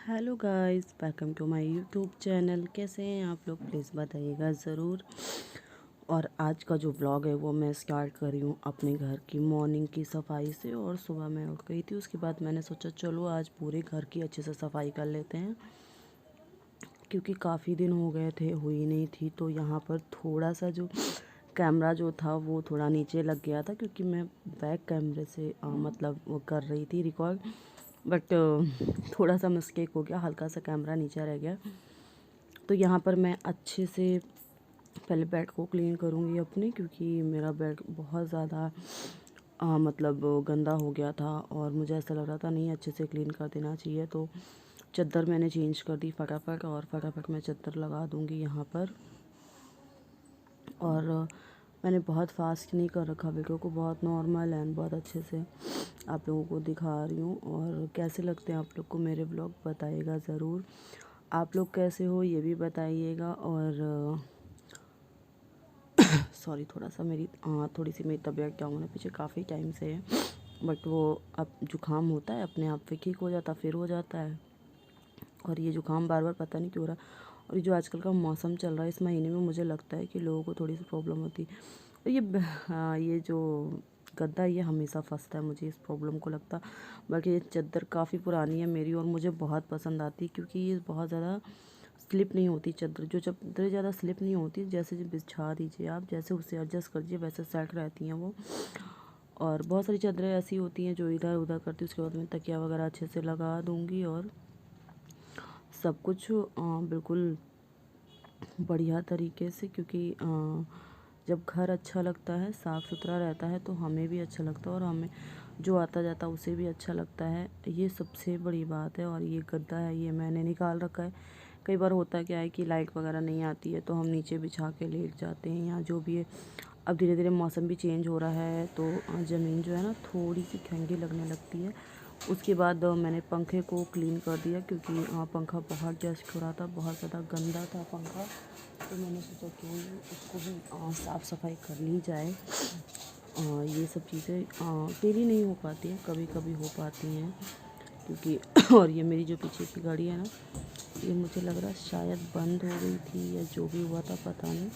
Hello guys, welcome to my YouTube channel. कैसे हैं आप लोग? प्लीज़ बताइएगा ज़रूर। और आज का जो व्लॉग है वो मैं स्टार्ट कर रही हूँ अपने घर की मॉर्निंग की सफाई से। और सुबह मैं उठ गई थी, उसके बाद मैंने सोचा चलो आज पूरे घर की अच्छे से सफाई कर लेते हैं, क्योंकि काफ़ी दिन हो गए थे हुई नहीं थी। तो यहाँ पर थोड़ा सा जो कैमरा जो था वो थोड़ा नीचे लग गया था, क्योंकि मैं बैक कैमरे से मतलब वो कर रही थी रिकॉर्ड, बट थोड़ा सा मिस्टेक हो गया, हल्का सा कैमरा नीचे रह गया। तो यहाँ पर मैं अच्छे से पहले बेड को क्लीन करूँगी अपने, क्योंकि मेरा बेड बहुत ज़्यादा मतलब गंदा हो गया था और मुझे ऐसा लग रहा था नहीं अच्छे से क्लीन कर देना चाहिए। तो चादर मैंने चेंज कर दी फटाफट, और फटाफट मैं चादर लगा दूँगी यहाँ पर। और मैंने बहुत फास्ट नहीं कर रखा वीडियो को, बहुत नॉर्मल एंड बहुत अच्छे से आप लोगों को दिखा रही हूँ। और कैसे लगते हैं आप लोग को मेरे व्लॉग बताइएगा ज़रूर। आप लोग कैसे हो ये भी बताइएगा। और सॉरी, थोड़ी सी मेरी तबीयत डाउन है पीछे काफ़ी टाइम से है, बट वो अब जुकाम होता है अपने आप फिर ठीक हो जाता, फिर हो जाता है। और ये जुकाम बार बार पता नहीं क्यों हो रहा है। और ये जो आजकल का मौसम चल रहा है इस महीने में, मुझे लगता है कि लोगों को थोड़ी सी प्रॉब्लम होती है। और ये जो गद्दा ये हमेशा फंसता है, मुझे इस प्रॉब्लम को लगता। बाकी ये चादर काफ़ी पुरानी है मेरी और मुझे बहुत पसंद आती है, क्योंकि ये बहुत ज़्यादा स्लिप नहीं होती चादर। जो चादर ज़्यादा स्लिप नहीं होती, जैसे जो बिछा दीजिए आप, जैसे उसे एडजस्ट कर दीजिए वैसे सेट रहती हैं वो। और बहुत सारी चादरें ऐसी होती हैं जो इधर उधर करती, उसके बाद मैं तकिया वगैरह अच्छे से लगा दूँगी और सब कुछ बिल्कुल बढ़िया तरीके से। क्योंकि जब घर अच्छा लगता है, साफ़ सुथरा रहता है, तो हमें भी अच्छा लगता है और हमें जो आता जाता उसे भी अच्छा लगता है। ये सबसे बड़ी बात है। और ये गद्दा है, ये मैंने निकाल रखा है। कई बार होता क्या है कि लाइट वगैरह नहीं आती है तो हम नीचे बिछा के लेट जाते हैं या जो भी है। अब धीरे धीरे मौसम भी चेंज हो रहा है, तो ज़मीन जो है ना थोड़ी सी ठंडी लगने लगती है। उसके बाद मैंने पंखे को क्लीन कर दिया, क्योंकि पंखा बहुत डस्ट हो रहा था, बहुत ज़्यादा गंदा था पंखा। तो मैंने सोचा कि उसको भी साफ़ सफाई कर ली जाए। ये सब चीज़ें डेली नहीं हो पाती हैं, कभी कभी हो पाती हैं, क्योंकि और ये मेरी जो पीछे की गाड़ी है ना, ये मुझे लग रहा है शायद बंद हो गई थी या जो भी हुआ था पता नहीं।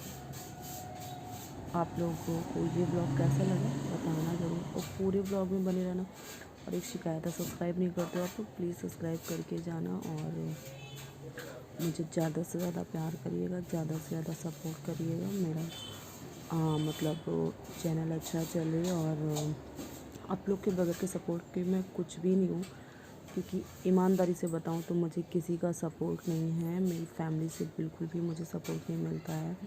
आप लोगों को ये ब्लॉग कैसा लगा बताना ज़रूर, और पूरे ब्लॉग में बने रहना। और एक शिकायत है, सब्सक्राइब नहीं करते हो आप लोग, प्लीज़ सब्सक्राइब करके जाना। और मुझे ज़्यादा से ज़्यादा प्यार करिएगा, ज़्यादा से ज़्यादा सपोर्ट करिएगा। मेरा मतलब चैनल अच्छा चले। और आप लोग के बगैर के सपोर्ट के मैं कुछ भी नहीं हूँ, क्योंकि ईमानदारी से बताऊँ तो मुझे किसी का सपोर्ट नहीं है। मेरी फैमिली से बिल्कुल भी मुझे सपोर्ट नहीं मिलता है।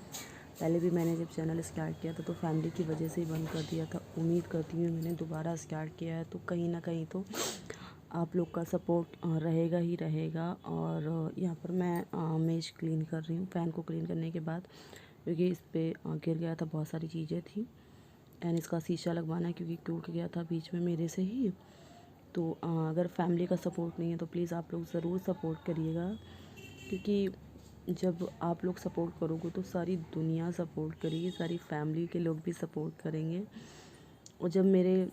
पहले भी मैंने जब चैनल स्टार्ट किया था तो फैमिली की वजह से ही बंद कर दिया था। उम्मीद करती हूँ मैंने दोबारा स्टार्ट किया है तो कहीं ना कहीं तो आप लोग का सपोर्ट रहेगा ही रहेगा। और यहाँ पर मैं मेज क्लीन कर रही हूँ फ़ैन को क्लीन करने के बाद, क्योंकि इस पर गिर गया था, बहुत सारी चीज़ें थी। एंड इसका शीशा लगवाना है, क्योंकि टूट गया था बीच में मेरे से ही। तो अगर फैमिली का सपोर्ट नहीं है तो प्लीज़ आप लोग ज़रूर सपोर्ट करिएगा, क्योंकि जब आप लोग सपोर्ट करोगे तो सारी दुनिया सपोर्ट करेगी, सारी फैमिली के लोग भी सपोर्ट करेंगे। और जब मेरे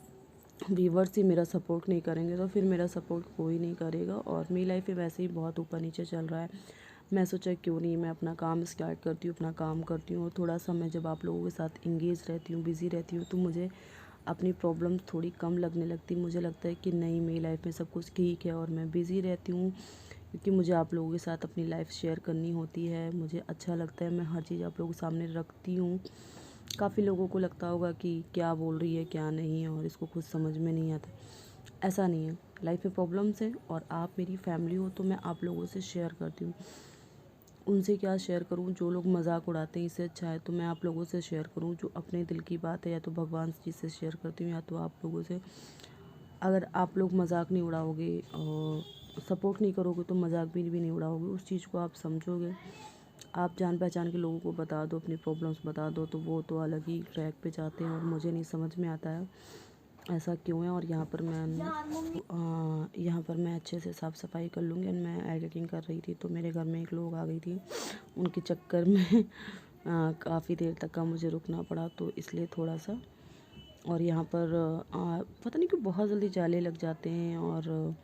व्यूवर्स ही मेरा सपोर्ट नहीं करेंगे तो फिर मेरा सपोर्ट कोई नहीं करेगा। और मेरी लाइफ में वैसे ही बहुत ऊपर नीचे चल रहा है। मैं सोचा क्यों नहीं मैं अपना काम स्टार्ट करती हूँ, अपना काम करती हूँ, और थोड़ा सा मैं जब आप लोगों के साथ इंगेज रहती हूँ, बिज़ी रहती हूँ, तो मुझे अपनी प्रॉब्लम्स थोड़ी कम लगने लगती। मुझे लगता है कि नहीं, मेरी लाइफ में सब कुछ ठीक है और मैं बिज़ी रहती हूँ, क्योंकि मुझे आप लोगों के साथ अपनी लाइफ शेयर करनी होती है। मुझे अच्छा लगता है, मैं हर चीज़ आप लोगों के सामने रखती हूँ। काफ़ी लोगों को लगता होगा कि क्या बोल रही है क्या नहीं है और इसको कुछ समझ में नहीं आता। ऐसा नहीं है, लाइफ में प्रॉब्लम्स हैं और आप मेरी फैमिली हो तो मैं आप लोगों से शेयर करती हूँ। उनसे क्या शेयर करूँ, जो लोग मजाक उड़ाते हैं इससे अच्छा है तो मैं आप लोगों से शेयर करूँ जो अपने दिल की बात है, या तो भगवान जी से शेयर करती हूँ या तो आप लोगों से। अगर आप लोग मजाक नहीं उड़ाओगे और सपोर्ट नहीं करोगे तो मजाक भी नहीं उड़ाओगे, उस चीज़ को आप समझोगे। आप जान पहचान के लोगों को बता दो, अपनी प्रॉब्लम्स बता दो, तो वो तो अलग ही ट्रैक पे जाते हैं और मुझे नहीं समझ में आता है ऐसा क्यों है। और यहाँ पर मैं अच्छे से साफ़ सफाई कर लूँगी। एंड मैं एडिटिंग कर रही थी तो मेरे घर में एक लोग आ गई थी, उनके चक्कर में काफ़ी देर तक का मुझे रुकना पड़ा, तो इसलिए थोड़ा सा। और यहाँ पर पता नहीं क्यों बहुत जल्दी जाले लग जाते हैं और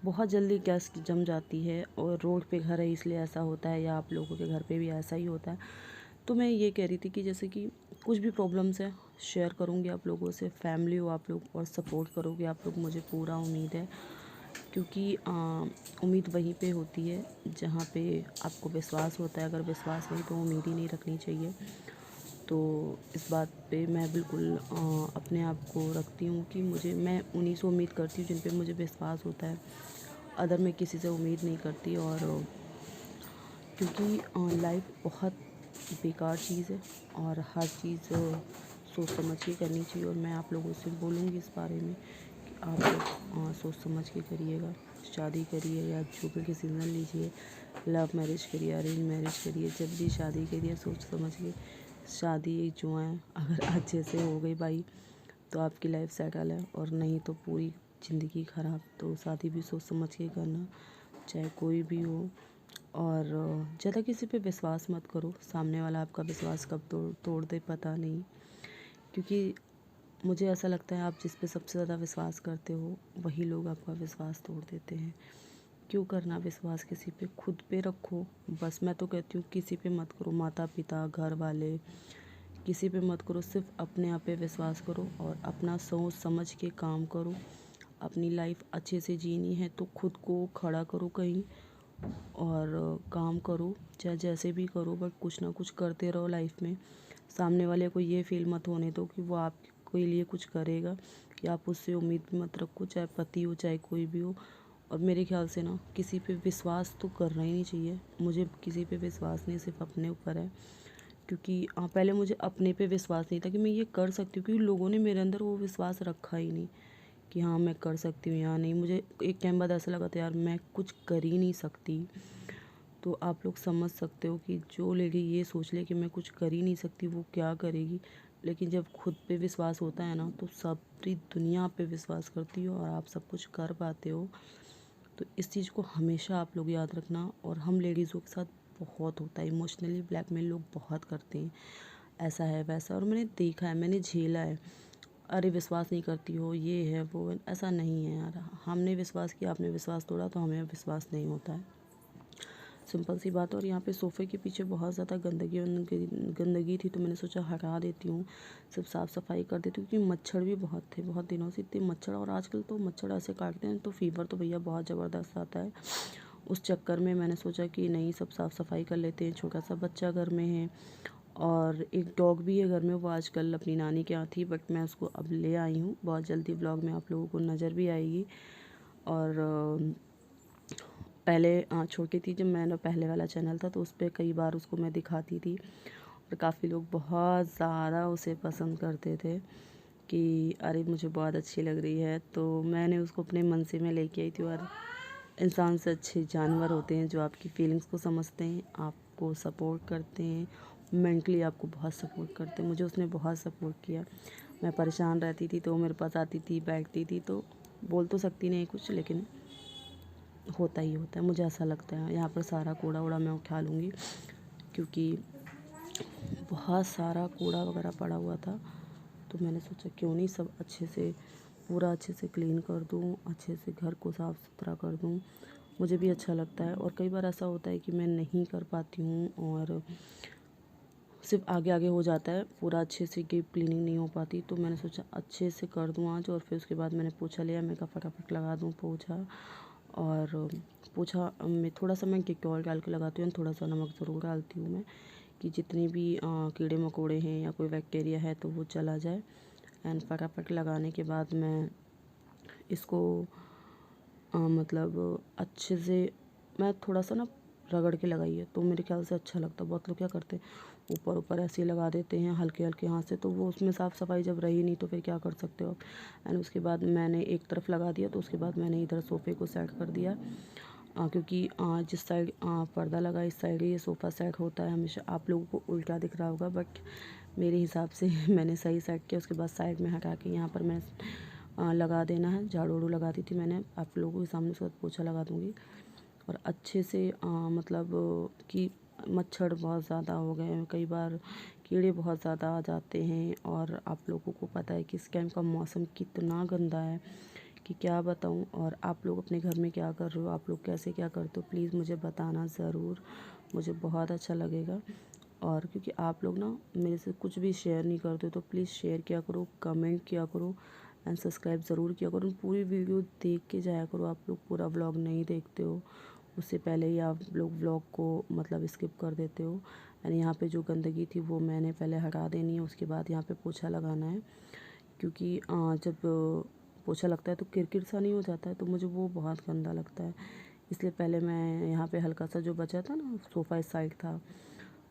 बहुत जल्दी गैस जम जाती है, और रोड पे घर है इसलिए ऐसा होता है, या आप लोगों के घर पे भी ऐसा ही होता है। तो मैं ये कह रही थी कि जैसे कि कुछ भी प्रॉब्लम्स है शेयर करूँगी आप लोगों से, फैमिली हो आप लोग और सपोर्ट करोगे आप लोग, मुझे पूरा उम्मीद है। क्योंकि उम्मीद वहीं पे होती है जहाँ पे आपको विश्वास होता है। अगर विश्वास नहीं तो उम्मीद ही नहीं रखनी चाहिए। तो इस बात पे मैं बिल्कुल अपने आप को रखती हूँ कि मैं उन्हीं से उम्मीद करती हूँ जिन पे मुझे विश्वास होता है। अदर मैं किसी से उम्मीद नहीं करती। और क्योंकि लाइफ बहुत बेकार चीज़ है, और हर चीज़ सोच समझ के करनी चाहिए। और मैं आप लोगों से बोलूँगी इस बारे में कि आप लोग सोच समझ के करिएगा, शादी करिए या जो भी डिसीज़न लीजिए, लव मैरिज करिए, अरेंज मैरिज करिए, जब भी शादी करिए सोच समझ के। शादी एक जुआ है, अगर अच्छे से हो गई भाई तो आपकी लाइफ सेटल है, और नहीं तो पूरी ज़िंदगी ख़राब। तो शादी भी सोच समझ के करना, चाहे कोई भी हो। और ज़्यादा किसी पे विश्वास मत करो, सामने वाला आपका विश्वास कब तोड़ दे पता नहीं। क्योंकि मुझे ऐसा लगता है आप जिस पे सबसे ज़्यादा विश्वास करते हो वही लोग आपका विश्वास तोड़ देते हैं। क्यों करना विश्वास किसी पे, खुद पे रखो बस। मैं तो कहती हूँ किसी पे मत करो, माता पिता घर वाले किसी पे मत करो, सिर्फ अपने आप पे विश्वास करो और अपना सोच समझ के काम करो। अपनी लाइफ अच्छे से जीनी है तो खुद को खड़ा करो कहीं, और काम करो, चाहे जैसे भी करो, बट कुछ ना कुछ करते रहो लाइफ में। सामने वाले को ये फील मत होने दो कि वो आपके लिए कुछ करेगा, या आप उससे उम्मीद भी मत रखो, चाहे पति हो चाहे कोई भी हो। और मेरे ख्याल से ना किसी पे विश्वास तो करना ही नहीं चाहिए। मुझे किसी पे विश्वास नहीं, सिर्फ अपने ऊपर है। क्योंकि पहले मुझे अपने पे विश्वास नहीं था कि मैं ये कर सकती हूँ, क्योंकि लोगों ने मेरे अंदर वो विश्वास रखा ही नहीं कि हाँ मैं कर सकती हूँ या नहीं। मुझे एक टाइम बाद ऐसा लगा था यार मैं कुछ कर ही नहीं सकती। तो आप लोग समझ सकते हो कि जो लेडी ये सोच ले कि मैं कुछ कर ही नहीं सकती वो क्या करेगी। लेकिन जब खुद पे विश्वास होता है ना तो सारी दुनिया पे विश्वास करती हो और आप सब कुछ कर पाते हो। तो इस चीज़ को हमेशा आप लोग याद रखना। और हम लेडीज़ों के साथ बहुत होता है, इमोशनली ब्लैकमेल लोग बहुत करते हैं, ऐसा है वैसा। और मैंने देखा है, मैंने झेला है। अरे विश्वास नहीं करती हो, ये है वो है, ऐसा नहीं है यार। हमने विश्वास किया, आपने विश्वास तोड़ा, तो हमें विश्वास नहीं होता है, सिंपल सी बात है। और यहाँ पे सोफ़े के पीछे बहुत ज़्यादा गंदगी थी, तो मैंने सोचा हटा देती हूँ, सब साफ़ सफाई कर देती हूँ। क्योंकि मच्छर भी बहुत थे, बहुत दिनों से इतने मच्छर, और आजकल तो मच्छर ऐसे काटते हैं तो फीवर तो भैया बहुत ज़बरदस्त आता है। उस चक्कर में मैंने सोचा कि नहीं, सब साफ़ सफाई कर लेते हैं। छोटा सा बच्चा घर में है, और एक डॉग भी है घर में, वो आजकल अपनी नानी के यहाँ थी, बट मैं उसको अब ले आई हूँ। बहुत जल्दी व्लॉग में आप लोगों को नज़र भी आएगी। और पहले छोटी थी जब मेरा पहले वाला चैनल था, तो उस पर कई बार उसको मैं दिखाती थी, और काफ़ी लोग बहुत ज़्यादा उसे पसंद करते थे कि अरे मुझे बहुत अच्छी लग रही है। तो मैंने उसको अपने मन से मैं लेके आई थी। और इंसान से अच्छे जानवर होते हैं जो आपकी फीलिंग्स को समझते हैं, आपको सपोर्ट करते हैं, मेंटली आपको बहुत सपोर्ट करते हैं। मुझे उसने बहुत सपोर्ट किया। मैं परेशान रहती थी तो वो मेरे पास आती थी, बैठती थी। तो बोल तो सकती नहीं कुछ, लेकिन होता ही होता है, मुझे ऐसा लगता है। यहाँ पर सारा कूड़ा वूड़ा मैं उठा लूँगी, क्योंकि बहुत सारा कूड़ा वगैरह पड़ा हुआ था। तो मैंने सोचा क्यों नहीं सब अच्छे से, पूरा अच्छे से क्लीन कर दूँ, अच्छे से घर को साफ़ सुथरा कर दूँ। मुझे भी अच्छा लगता है। और कई बार ऐसा होता है कि मैं नहीं कर पाती हूँ, और सिर्फ आगे आगे हो जाता है, पूरा अच्छे से डीप क्लीनिंग नहीं हो पाती। तो मैंने सोचा अच्छे से कर दूँ आज। और फिर उसके बाद मैंने पोछा लिया, मैं कहा फटाफट लगा दूँ पोछा। और पोछा में थोड़ा सा मैं डिटॉल डाल के लगाती हूँ, थोड़ा सा नमक ज़रूर डालती हूँ मैं, कि जितने भी कीड़े मकोड़े हैं या कोई बैक्टीरिया है तो वो चला जाए। एंड फटाफट लगाने के बाद मैं इसको मतलब अच्छे से, मैं थोड़ा सा ना रगड़ के लगाई है तो मेरे ख्याल से अच्छा लगता है। बहुत लोग क्या करते हैं, ऊपर ऊपर ऐसे ही लगा देते हैं हल्के हल्के हाथ से, तो वो उसमें साफ़ सफाई जब रही नहीं तो फिर क्या कर सकते हो आप। एंड उसके बाद मैंने एक तरफ लगा दिया, तो उसके बाद मैंने इधर सोफ़े को सेट कर दिया। क्योंकि जिस साइड पर्दा लगा इस साइड ये सोफ़ा सेट होता है हमेशा। आप लोगों को उल्टा दिख रहा होगा, बट मेरे हिसाब से मैंने सही सेट किया। उसके बाद साइड में हटा के यहाँ पर मैं लगा देना है, झाड़ू वाड़ू लगा दी थी मैंने, आप लोगों के सामने उसके बाद पोछा लगा दूँगी। और अच्छे से मतलब कि मच्छर बहुत ज़्यादा हो गए हैं, कई बार कीड़े बहुत ज़्यादा आ जाते हैं। और आप लोगों को पता है कि इस टाइम का मौसम कितना गंदा है, कि क्या बताऊं। और आप लोग अपने घर में क्या कर रहे हो, आप लोग कैसे क्या करते हो, प्लीज़ मुझे बताना ज़रूर, मुझे बहुत अच्छा लगेगा। और क्योंकि आप लोग ना मेरे से कुछ भी शेयर नहीं करते तो प्लीज़ शेयर किया करो, कमेंट किया करो एंड सब्सक्राइब ज़रूर किया करो। पूरी वीडियो देख के जाया करो, आप लोग पूरा व्लॉग नहीं देखते हो, उससे पहले ही आप लोग व्लॉग को मतलब स्किप कर देते हो। एंड यहाँ पे जो गंदगी थी वो मैंने पहले हटा देनी है, उसके बाद यहाँ पे पोछा लगाना है। क्योंकि जब पोछा लगता है तो किरकिर सा नहीं हो जाता है, तो मुझे वो बहुत गंदा लगता है। इसलिए पहले मैं यहाँ पे हल्का सा जो बचा था ना, सोफ़ा इस साइड था,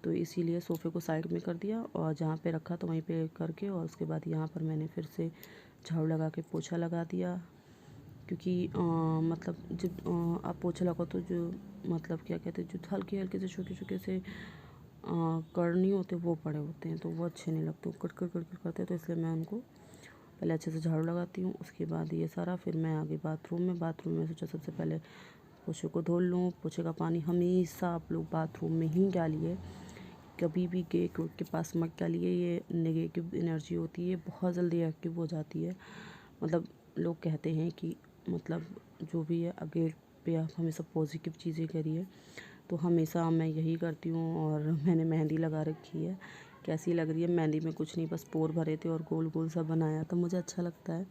तो इसीलिए सोफ़े को साइड में कर दिया और जहाँ पे रखा तो वहीं पे करके, और उसके बाद यहाँ पर मैंने फिर से झाड़ू लगा के पोछा लगा दिया। क्योंकि मतलब जब आप पोछा लगाओ तो जो मतलब क्या कहते हैं, जो हल्के हल्के से छोटे छोटे से कण नहीं होते वो पड़े होते हैं, तो वो अच्छे नहीं लगते, कट कर करते हैं। तो इसलिए मैं उनको पहले अच्छे से झाड़ू लगाती हूँ, उसके बाद ये सारा, फिर मैं आ गई बाथरूम में सोचा सबसे पहले पोछे को धो लूँ। पोछे का पानी हमेशा आप लोग बाथरूम में ही डालिए, कभी भी गेट के पास मत डालिए। ये नेगेटिव एनर्जी होती है, बहुत जल्दी एक्टिव हो जाती है। मतलब लोग कहते हैं कि मतलब जो भी है गेट पे आप हमेशा पॉजिटिव चीज़ें करिए, तो हमेशा मैं यही करती हूँ। और मैंने मेहंदी लगा रखी है, कैसी लग रही है मेहंदी में, कुछ नहीं बस पोर भरे थे और गोल गोल सा बनाया, तो मुझे अच्छा लगता है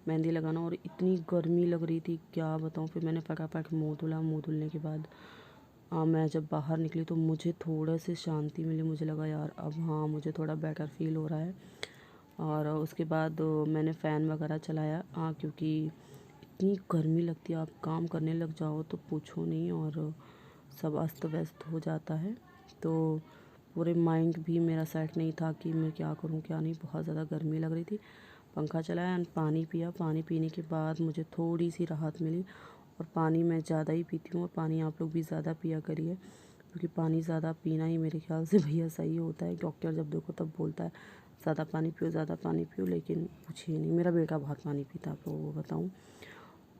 मेहंदी लगाना। और इतनी गर्मी लग रही थी क्या बताऊँ, फिर मैंने फटाफट मुँह धुला। मुँह धुलने के बाद मैं जब बाहर निकली तो मुझे थोड़ा सी शांति मिली, मुझे लगा यार अब हाँ मुझे थोड़ा बेटर फील हो रहा है। और उसके बाद मैंने फ़ैन वगैरह चलाया, क्योंकि इतनी गर्मी लगती है, आप काम करने लग जाओ तो पूछो नहीं, और सब अस्त व्यस्त हो जाता है। तो पूरे माइंड भी मेरा सेट नहीं था कि मैं क्या करूं क्या नहीं, बहुत ज़्यादा गर्मी लग रही थी। पंखा चलाया एंड पानी पिया, पानी पीने के बाद मुझे थोड़ी सी राहत मिली। और पानी मैं ज़्यादा ही पीती हूँ, और पानी आप लोग भी ज़्यादा पिया करिए, क्योंकि पानी ज़्यादा पीना ही मेरे ख्याल से भैया सही होता है। डॉक्टर जब देखो तब बोलता है ज़्यादा पानी पियो, ज़्यादा पानी पियो, लेकिन पूछिए नहीं, मेरा बेटा बहुत पानी पीता है, आप लोगों को बताऊँ।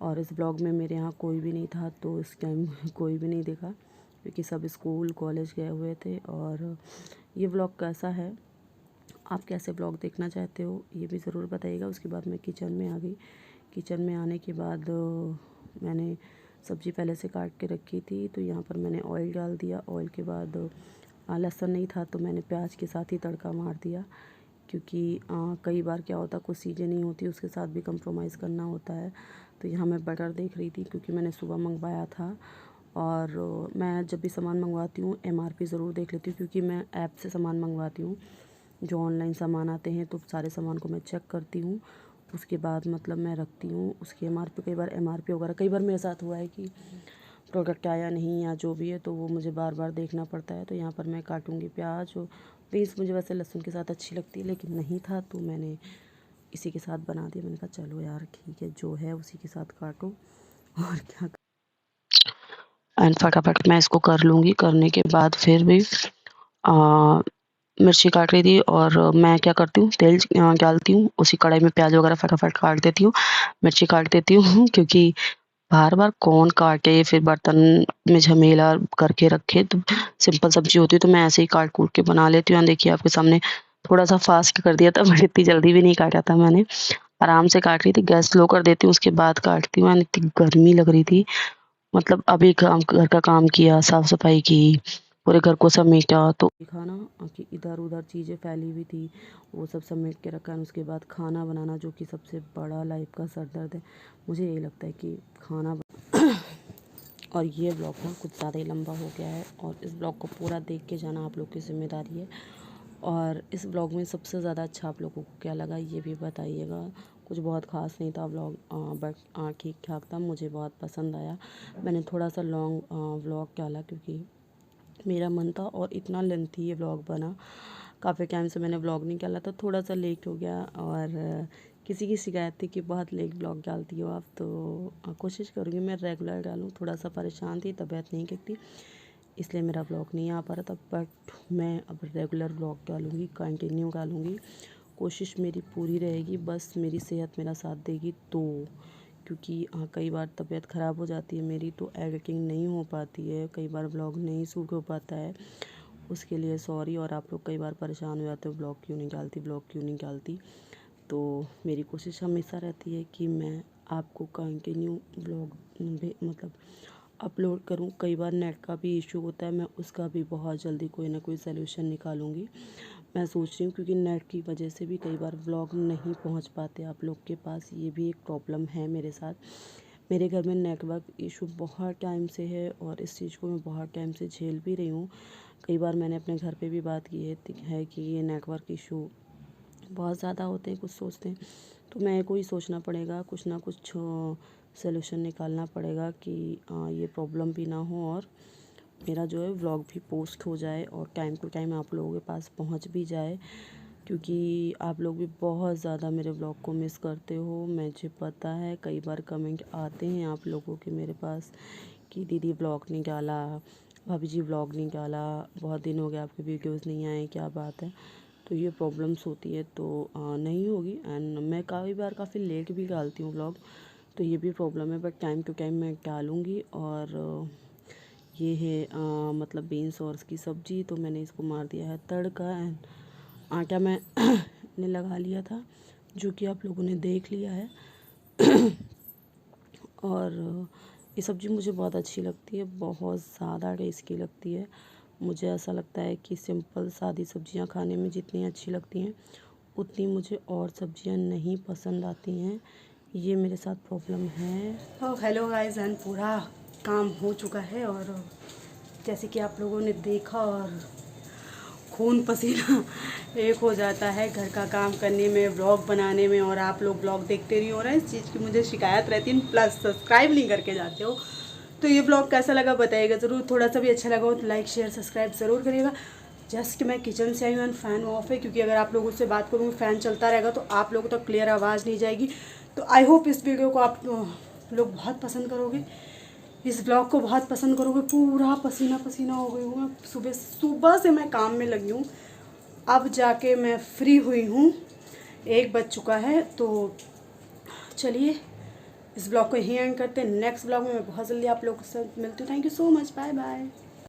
और इस ब्लॉग में मेरे यहाँ कोई भी नहीं था, तो इस टाइम कोई भी नहीं देखा, क्योंकि सब स्कूल कॉलेज गए हुए थे। और ये ब्लॉग कैसा है, आप कैसे ब्लॉग देखना चाहते हो ये भी ज़रूर बताइएगा। उसके बाद मैं किचन में आ गई। किचन में आने के बाद मैंने सब्ज़ी पहले से काट के रखी थी, तो यहाँ पर मैंने ऑयल डाल दिया। ऑयल के बाद लहसुन नहीं था तो मैंने प्याज के साथ ही तड़का मार दिया, क्योंकि कई बार क्या होता है कुछ चीज़ें नहीं होती, उसके साथ भी कंप्रोमाइज़ करना होता है। तो यहाँ मैं बटर देख रही थी, क्योंकि मैंने सुबह मंगवाया था। और मैं जब भी सामान मंगवाती हूँ एमआरपी ज़रूर देख लेती हूँ, क्योंकि मैं ऐप से सामान मंगवाती हूँ। जो ऑनलाइन सामान आते हैं तो सारे सामान को मैं चेक करती हूँ, उसके बाद मतलब मैं रखती हूँ उसकी एमआरपी। कई बार एमआरपी वगैरह, कई बार मेरे साथ हुआ है कि प्रोडक्ट आया नहीं या जो भी है, तो वो मुझे बार बार देखना पड़ता है। तो यहाँ पर मैं काटूँगी प्याज, और प्लीज़ मुझे वैसे लहसुन के साथ अच्छी लगती है, लेकिन नहीं था तो मैंने इसी के साथ बना दिया। मैंने कहा चलो यार ठीक है, जो है उसी के साथ काटो और क्या। एंड फटाफट मैं इसको कर लूँगी। करने के बाद फिर भी मिर्ची काट रही थी, और मैं क्या करती हूँ तेल डालती हूँ, उसी कढ़ाई में प्याज वगैरह फटाफट काट देती हूँ, मिर्ची काट देती हूँ क्योंकि बार-बार कौन काटे, फिर बर्तन में झमेला करके रखे, तो सिंपल सब्ज़ी होती है तो मैं ऐसे ही काट-कूट के बना लेती हूँ। देखिए आपके सामने थोड़ा-सा फ़ास्ट कर दिया था, बट इतनी जल्दी भी नहीं काटा था मैंने, आराम से काट रही थी। गैस स्लो कर देती हूँ, उसके बाद काटती हूँ। एंड इतनी गर्मी लग रही थी, मतलब अभी काम घर का काम किया, साफ-सफाई की, पूरे घर को समेटा, तो खाना कि इधर-उधर चीज़ें फैली हुई थी, वो सब समेट के रखा। उसके बाद खाना बनाना, जो कि सबसे बड़ा लाइफ़ का सरदर्द है। मुझे यही लगता है कि खाना और ये ब्लॉग ना कुछ ज़्यादा ही लंबा हो गया है, और इस ब्लॉग को पूरा देख के जाना आप लोग की ज़िम्मेदारी है। और इस ब्लॉग में सबसे ज़्यादा अच्छा आप लोगों को क्या लगा ये भी बताइएगा। कुछ बहुत ख़ास नहीं था ब्लॉग, बट ठीक ठाक था, मुझे बहुत पसंद आया। मैंने थोड़ा सा लॉन्ग व्लॉग डाला, क्योंकि मेरा मन था, और इतना लेंथी ये व्लॉग बना। काफ़ी टाइम से मैंने व्लॉग नहीं डाला था, थोड़ा सा लेट हो गया। और किसी की शिकायत थी कि बहुत लेट व्लॉग डालती हो आप, तो कोशिश करूँगी मैं रेगुलर डालूँ। थोड़ा सा परेशान थी, तबीयत नहीं ठीक थी, इसलिए मेरा व्लॉग नहीं आ पा रहा था, बट मैं अब रेगुलर व्लॉग डालूँगी, कंटिन्यू डालूँगी। कोशिश मेरी पूरी रहेगी, बस मेरी सेहत मेरा साथ देगी तो। क्योंकि कई बार तबीयत ख़राब हो जाती है मेरी, तो एडिटिंग नहीं हो पाती है, कई बार व्लॉग नहीं शूट हो पाता है, उसके लिए सॉरी। और आप लोग कई बार परेशान हो जाते हो व्लॉग क्यों नहीं डालती, व्लॉग क्यों नहीं डालती। तो मेरी कोशिश हमेशा रहती है कि मैं आपको कंटिन्यू ब्लॉग मतलब अपलोड करूं। कई बार नेट का भी इशू होता है, मैं उसका भी बहुत जल्दी कोई ना कोई सलूशन निकालूंगी। मैं सोच रही हूँ क्योंकि नेट की वजह से भी कई बार व्लॉग नहीं पहुँच पाते आप लोग के पास, ये भी एक प्रॉब्लम है मेरे साथ। मेरे घर में नेटवर्क इशू बहुत टाइम से है और इस चीज़ को मैं बहुत टाइम से झेल भी रही हूँ। कई बार मैंने अपने घर पे भी बात की है कि ये नेटवर्क इशू बहुत ज़्यादा होते हैं, कुछ सोचते हैं, तो मेरे को ही सोचना पड़ेगा, कुछ ना कुछ सलूशन निकालना पड़ेगा कि ये प्रॉब्लम भी ना हो और मेरा जो है व्लॉग भी पोस्ट हो जाए और टाइम टू टाइम आप लोगों के पास पहुंच भी जाए, क्योंकि आप लोग भी बहुत ज़्यादा मेरे व्लॉग को मिस करते हो, मुझे पता है। कई बार कमेंट आते हैं आप लोगों के मेरे पास कि दीदी व्लॉग नहीं डाला, भाभी जी व्लॉग नहीं डाला, बहुत दिन हो गए आपके वीडियोज़ नहीं आए, क्या बात है। तो ये प्रॉब्लम्स होती है, तो नहीं होगी। एंड मैं कई बार काफ़ी लेट भी डालती हूँ व्लॉग, तो ये भी प्रॉब्लम है, बट टाइम टू टाइम मैं डालूँगी। और ये है मतलब बीन्स और इसकी सब्ज़ी, तो मैंने इसको मार दिया है तड़का। एंड आटा मैं ने लगा लिया था, जो कि आप लोगों ने देख लिया है। और ये सब्ज़ी मुझे बहुत अच्छी लगती है, बहुत ज़्यादा टेस्टी लगती है। मुझे ऐसा लगता है कि सिंपल सादी सब्ज़ियाँ खाने में जितनी अच्छी लगती हैं उतनी मुझे और सब्ज़ियाँ नहीं पसंद आती हैं, ये मेरे साथ प्रॉब्लम है। तो हेलो गाइस, एंड पूरा काम हो चुका है और जैसे कि आप लोगों ने देखा और खून पसीना एक हो जाता है घर का काम करने में, व्लॉग बनाने में, और आप लोग व्लॉग देखते नहीं हो रहे हैं, इस चीज़ की मुझे शिकायत रहती है, प्लस सब्सक्राइब नहीं करके जाते हो। तो ये व्लॉग कैसा लगा बताइएगा ज़रूर, थोड़ा सा भी अच्छा लगा हो तो लाइक शेयर सब्सक्राइब ज़रूर करिएगा। जस्ट मैं किचन से आई हूँ, फ़ैन ऑफ है, क्योंकि अगर आप लोगों से बात करूँगी फ़ैन चलता रहेगा तो आप लोगों तक क्लियर आवाज़ नहीं जाएगी। तो आई होप इस वीडियो को आप लोग बहुत पसंद करोगे, इस ब्लॉग को बहुत पसंद करोगे। पूरा पसीना पसीना हो गई हूँ, सुबह से मैं काम में लगी हूँ, अब जाके मैं फ्री हुई हूँ, 1 बज चुका है। तो चलिए इस ब्लॉग को यहीं एंड करते हैं। नेक्स्ट ब्लॉग में मैं बहुत जल्दी आप लोगों के साथ मिलती हूँ। Thank you so much, bye bye.